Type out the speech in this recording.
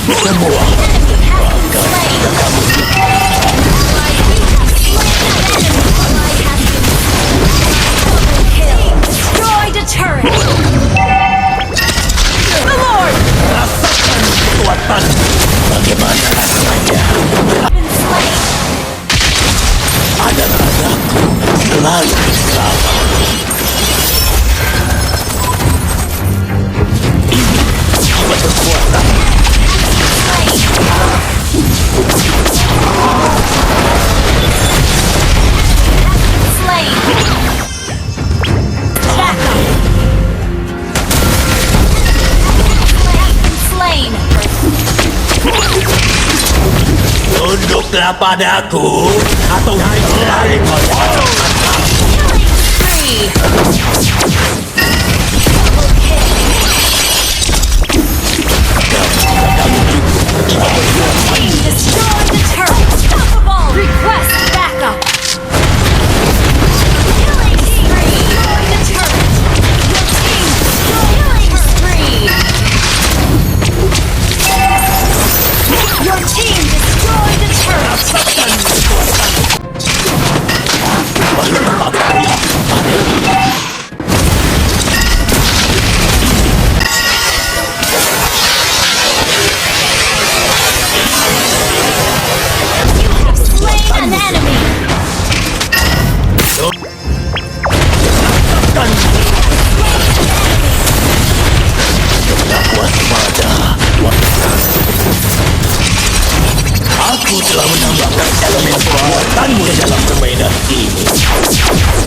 Semua Destroyed a turret. The Lord rasakan kekuatan. Bagaimana rasanya? been slain. Ada radaku selalu bersama. Ini obat kekuatan. Slain. Back up. Slain. Tunduklah padaku atau hindari padaku. Three. Destroy the turret. Unstoppable. Request backup. Killing spree. Destroy the turret. Your team destroyed the turret. Rasakan kekuatan. You have slain an enemy. Rasakan. Tetap waspada. Aku telah menambahkan elemen kekuatanmu dalam permainan ini.